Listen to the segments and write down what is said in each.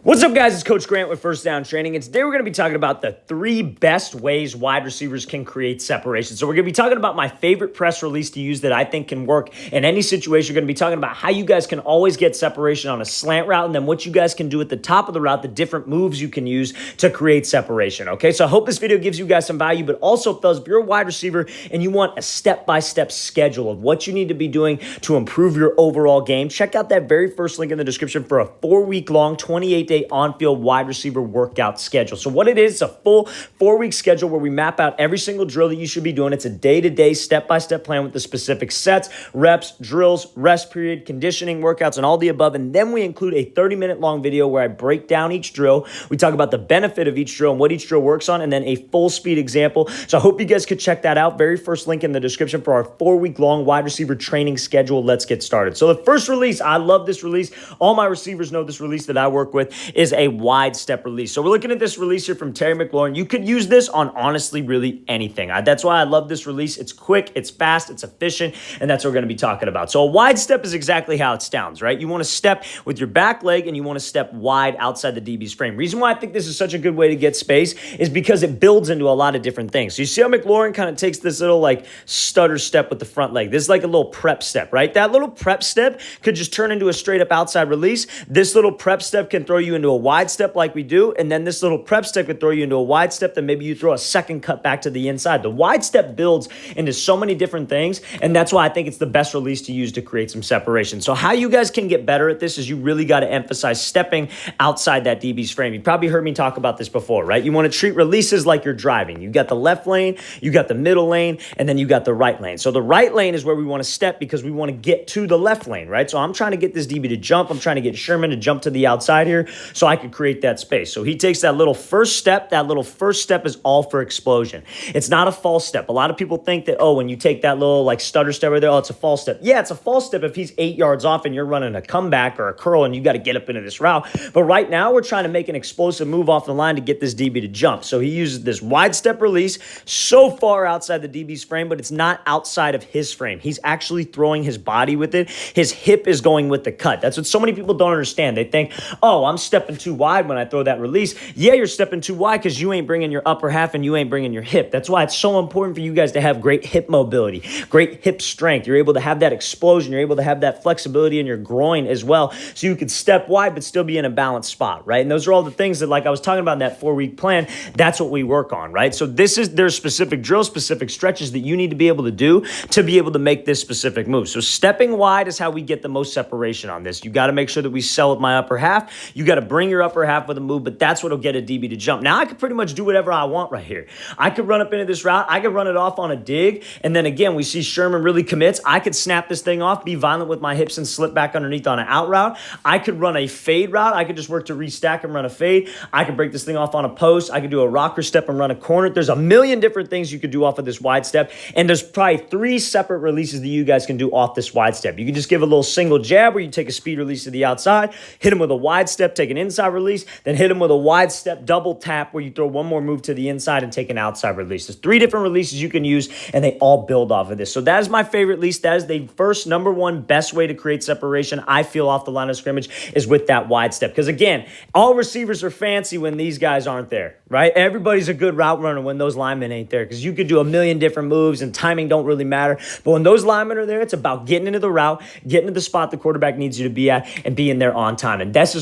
What's up, guys? It's Coach Grant with First Down Training, and today we're going to be talking about the 3 best ways wide receivers can create separation. So we're going to be talking about my favorite press release to use that I think can work in any situation. We're going to be talking about how you guys can always get separation on a slant route, and then what you guys can do at the top of the route, the different moves you can use to create separation, okay? So I hope this video gives you guys some value, but also, fellas, if you're a wide receiver and you want a step-by-step schedule of what you need to be doing to improve your overall game, check out that very first link in the description for a 4-week-long, 28-day on-field wide receiver workout schedule. So what it is, it's a full 4-week schedule where we map out every single drill that you should be doing. It's a day-to-day, step-by-step plan with the specific sets, reps, drills, rest period, conditioning, workouts, and all the above. And then we include a 30-minute long video where I break down each drill. We talk about the benefit of each drill and what each drill works on, and then a full-speed example. So I hope you guys could check that out. Very first link in the description for our 4-week-long wide receiver training schedule. Let's get started. So the first release, I love this release. All my receivers know this release that I work with is a wide step release. So we're looking at this release here from Terry McLaurin. You could use this on honestly really anything. That's why I love this release. It's quick, it's fast, it's efficient, and that's what we're going to be talking about. So a wide step is exactly how it sounds, right? You want to step with your back leg and you want to step wide outside the DB's frame. Reason why I think this is such a good way to get space is because it builds into a lot of different things. So you see how McLaurin kind of takes this little like stutter step with the front leg. This is like a little prep step, right? That little prep step could just turn into a straight up outside release. This little prep step can throw you into a wide step like we do, and then this little prep step could throw you into a wide step, then maybe you throw a second cut back to the inside. The wide step builds into so many different things, and that's why I think it's the best release to use to create some separation. So how you guys can get better at this is you really got to emphasize stepping outside that DB's frame. You probably heard me talk about this before, right? You want to treat releases like you're driving. You got the left lane, you got the middle lane, and then you got the right lane. So the right lane is where we want to step because we want to get to the left lane, right? So I'm trying to get this DB to jump. I'm trying to get Sherman to jump to the outside here so I could create that space. So he takes that little first step. That little first step is all for explosion. It's not a false step. A lot of people think that, oh, when you take that little like stutter step right there, oh, it's a false step. Yeah, it's a false step if he's 8 yards off and you're running a comeback or a curl and you got to get up into this route. But right now we're trying to make an explosive move off the line to get this DB to jump. So he uses this wide step release so far outside the DB's frame, but it's not outside of his frame. He's actually throwing his body with it. His hip is going with the cut. That's what so many people don't understand. They think, oh, I'm stepping too wide when I throw that release. Yeah, you're stepping too wide because you ain't bringing your upper half and you ain't bringing your hip. That's why it's so important for you guys to have great hip mobility, great hip strength. You're able to have that explosion. You're able to have that flexibility in your groin as well, so you could step wide but still be in a balanced spot, right? And those are all the things that, like I was talking about in that 4-week plan, that's what we work on, right? So there's specific drills, specific stretches that you need to be able to do to be able to make this specific move. So stepping wide is how we get the most separation on this. You got to make sure that we sell with my upper half. You got to bring your upper half with a move, but that's what'll get a DB to jump. Now I could pretty much do whatever I want right here. I could run up into this route. I could run it off on a dig. And then again, we see Sherman really commits. I could snap this thing off, be violent with my hips and slip back underneath on an out route. I could run a fade route. I could just work to restack and run a fade. I could break this thing off on a post. I could do a rocker step and run a corner. There's a million different things you could do off of this wide step. And there's probably 3 separate releases that you guys can do off this wide step. You can just give a little single jab where you take a speed release to the outside, hit him with a wide step, take an inside release, then hit him with a wide step double tap where you throw one more move to the inside and take an outside release. There's 3 different releases you can use, and they all build off of this. So that is my favorite release. That is the first #1 best way to create separation, I feel, off the line of scrimmage is with that wide step. Because again, all receivers are fancy when these guys aren't there, right? Everybody's a good route runner when those linemen ain't there, because you could do a million different moves and timing don't really matter. But when those linemen are there, it's about getting into the route, getting to the spot the quarterback needs you to be at, and being there on time. And this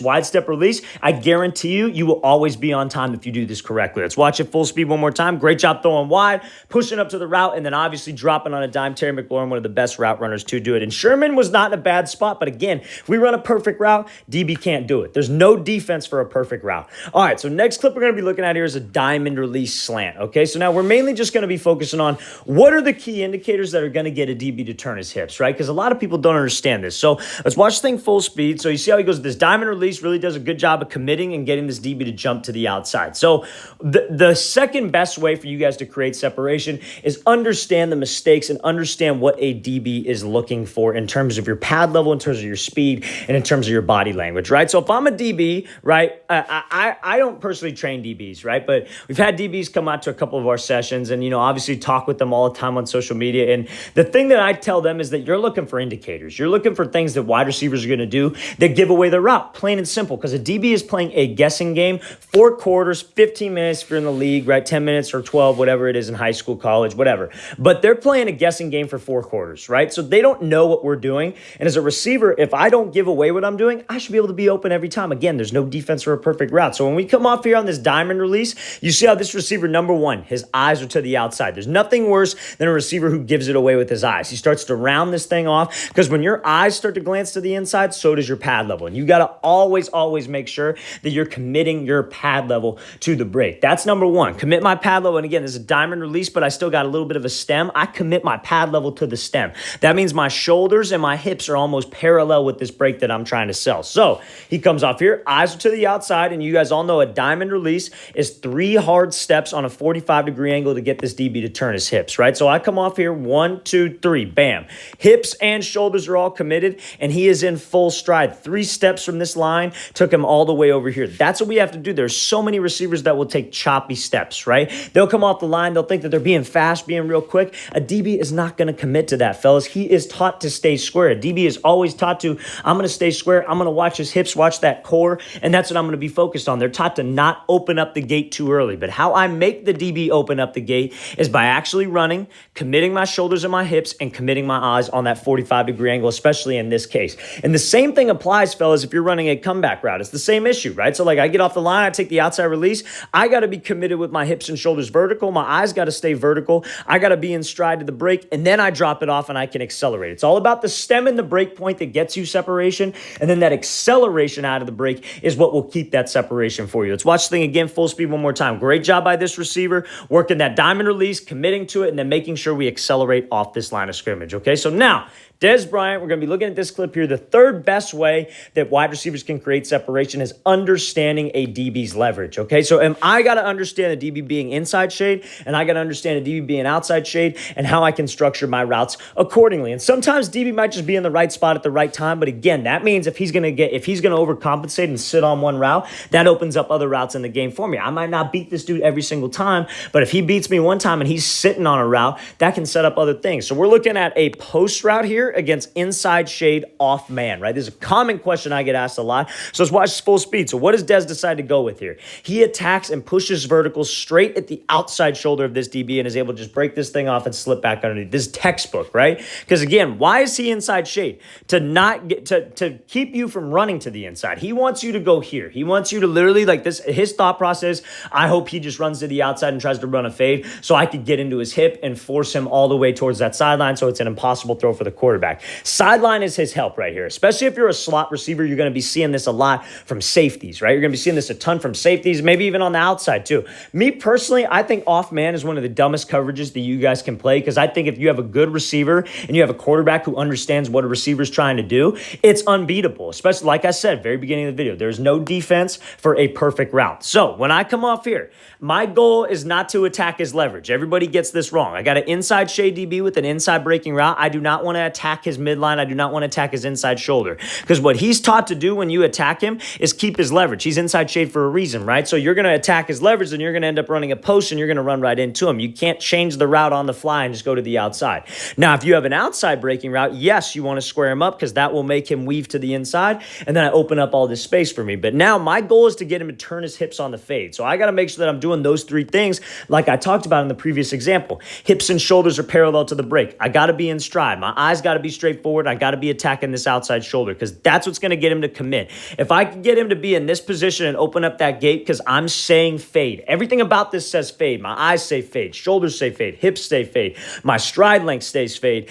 wide step release, I guarantee you will always be on time if you do this correctly. Let's watch it full speed one more time. Great job throwing wide, pushing up to the route, and then obviously dropping on a dime. Terry McLaurin, one of the best route runners to do it. And Sherman was not in a bad spot, but again, if we run a perfect route, DB can't do it. There's no defense for a perfect route. All right, so next clip we're going to be looking at here is a diamond release slant, okay? So now we're mainly just going to be focusing on what are the key indicators that are going to get a DB to turn his hips, right? Because a lot of people don't understand this. So let's watch this thing full speed. So you see how he goes, this diamond release really does a good job of committing and getting this DB to jump to the outside. So the second best way for you guys to create separation is understand the mistakes and understand what a DB is looking for in terms of your pad level, in terms of your speed, and in terms of your body language, right? So if I'm a DB, right, I don't personally train DBs, right? But we've had DBs come out to a couple of our sessions and, obviously talk with them all the time on social media. And the thing that I tell them is that you're looking for indicators. You're looking for things that wide receivers are going to do that give away the route. Plain plain and simple, because a DB is playing a guessing game, 4 quarters, 15 minutes if you're in the league, right? 10 minutes or 12, whatever it is in high school, college, whatever. But they're playing a guessing game for 4 quarters, right? So they don't know what we're doing. And as a receiver, if I don't give away what I'm doing, I should be able to be open every time. Again, there's no defense or a perfect route. So when we come off here on this diamond release, you see how this receiver, number one, his eyes are to the outside. There's nothing worse than a receiver who gives it away with his eyes. He starts to round this thing off, because when your eyes start to glance to the inside, so does your pad level. And you got to always make sure that you're committing your pad level to the break. That's number one. Commit my pad level. And again, this is a diamond release, but I still got a little bit of a stem. I commit my pad level to the stem. That means my shoulders and my hips are almost parallel with this break that I'm trying to sell. So he comes off here, eyes are to the outside, and you guys all know a diamond release is 3 hard steps on a 45-degree angle to get this DB to turn his hips, right? So I come off here, 1, 2, 3, bam. Hips and shoulders are all committed, and he is in full stride. 3 steps from this line took him all the way over here. That's what we have to do. There's so many receivers that will take choppy steps, right? They'll come off the line, they'll think that they're being fast, being real quick. A DB is not going to commit to that, fellas. He is taught to stay square. A DB is always taught to, I'm going to stay square, I'm going to watch his hips, watch that core, and that's what I'm going to be focused on. They're taught to not open up the gate too early. But how I make the DB open up the gate is by actually running, committing my shoulders and my hips, and committing my eyes on that 45-degree angle, especially in this case. And the same thing applies, fellas, if you're running a comeback route. It's the same issue, right? So like I get off the line, I take the outside release. I got to be committed with my hips and shoulders vertical. My eyes got to stay vertical. I got to be in stride to the break, and then I drop it off and I can accelerate. It's all about the stem and the break point that gets you separation, and then that acceleration out of the break is what will keep that separation for you. Let's watch the thing again, full speed one more time. Great job by this receiver, working that diamond release, committing to it, and then making sure we accelerate off this line of scrimmage, okay? So now, Dez Bryant, we're going to be looking at this clip here. The third best way that wide receivers can create separation is understanding a DB's leverage, okay? So I got to understand the DB being inside shade, and I got to understand the DB being outside shade, and how I can structure my routes accordingly. And sometimes DB might just be in the right spot at the right time, but again, that means if he's going to overcompensate and sit on one route, that opens up other routes in the game for me. I might not beat this dude every single time, but if he beats me one time and he's sitting on a route, that can set up other things. So we're looking at a post route here against inside shade off man, right? This is a common question I get asked a lot. So let's watch full speed. So what does Dez decide to go with here? He attacks and pushes vertical straight at the outside shoulder of this DB and is able to just break this thing off and slip back underneath. This is textbook, right? Because again, why is he inside shade? To keep you from running to the inside. He wants you to go here. He wants you to literally like this. His thought process, I hope he just runs to the outside and tries to run a fade so I could get into his hip and force him all the way towards that sideline so it's an impossible throw for the quarterback. Sideline is his help right here. Especially if you're a slot receiver, you're going to be seeing this a lot from safeties, right? You're going to be seeing this a ton from safeties, maybe even on the outside too. Me personally, I think off man is one of the dumbest coverages that you guys can play, because I think if you have a good receiver and you have a quarterback who understands what a receiver's trying to do, it's unbeatable. Especially, like I said, very beginning of the video, there's no defense for a perfect route. So when I come off here, my goal is not to attack his leverage. Everybody gets this wrong. I got an inside shade DB with an inside breaking route. I do not want to attack his midline. I do not want to attack his inside shoulder, because what he's taught to do when you attack him is keep his leverage. He's inside shade for a reason, right? So you're going to attack his leverage, and you're going to end up running a post, and you're going to run right into him. You can't change the route on the fly and just go to the outside. Now, if you have an outside breaking route, yes, you want to square him up, because that will make him weave to the inside, and then I open up all this space for me. But now my goal is to get him to turn his hips on the fade. So I got to make sure that I'm doing those 3 things like I talked about in the previous example. Hips and shoulders are parallel to the break. I got to be in stride. My eyes got to be straight forward. I got to be attacking this outside shoulder, because that's what's going to get him to commit. If I can get him to be in this position and open up that gate, because I'm saying fade. Everything about this says fade. My eyes say fade. Shoulders say fade. Hips say fade. My stride length stays fade.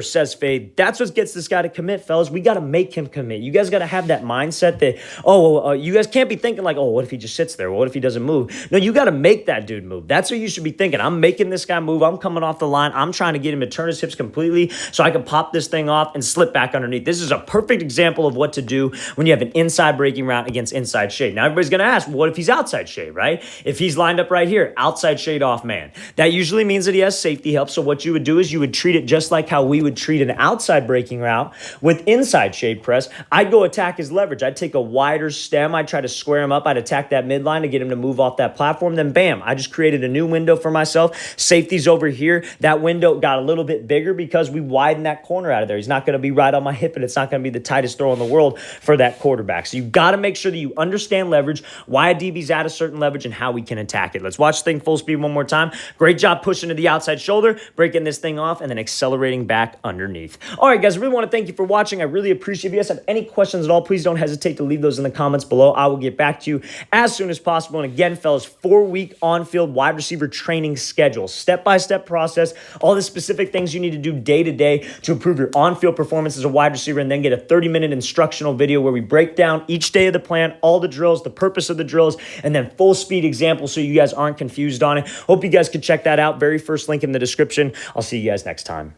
Says fade. That's what gets this guy to commit, fellas. We got to make him commit. You guys got to have that mindset that, you guys can't be thinking like, what if he just sits there? What if he doesn't move? No, you got to make that dude move. That's what you should be thinking. I'm making this guy move. I'm coming off the line. I'm trying to get him to turn his hips completely so I can pop this thing off and slip back underneath. This is a perfect example of what to do when you have an inside breaking route against inside shade. Now, everybody's going to ask, what if he's outside shade, right? If he's lined up right here, outside shade off man. That usually means that he has safety help. So what you would do is you would treat it just like how we would treat an outside breaking route with inside shade press. I'd go attack his leverage. I'd take a wider stem. I'd try to square him up. I'd attack that midline to get him to move off that platform. Then bam, I just created a new window for myself. Safety's over here. That window got a little bit bigger because we widened that corner out of there. He's not going to be right on my hip, and it's not going to be the tightest throw in the world for that quarterback. So you've got to make sure that you understand leverage, why a DB's at a certain leverage, and how we can attack it. Let's watch the thing full speed one more time. Great job pushing to the outside shoulder, breaking this thing off, and then accelerating back underneath. All right, guys, I really want to thank you for watching. I really appreciate it. If you guys have any questions at all, please don't hesitate to leave those in the comments below. I will get back to you as soon as possible. And again, fellas, 4-week on-field wide receiver training schedule, step-by-step process, all the specific things you need to do day to day to improve your on-field performance as a wide receiver, and then get a 30-minute instructional video where we break down each day of the plan, all the drills, the purpose of the drills, and then full speed examples so you guys aren't confused on it. Hope you guys can check that out. Very first link in the description. I'll see you guys next time.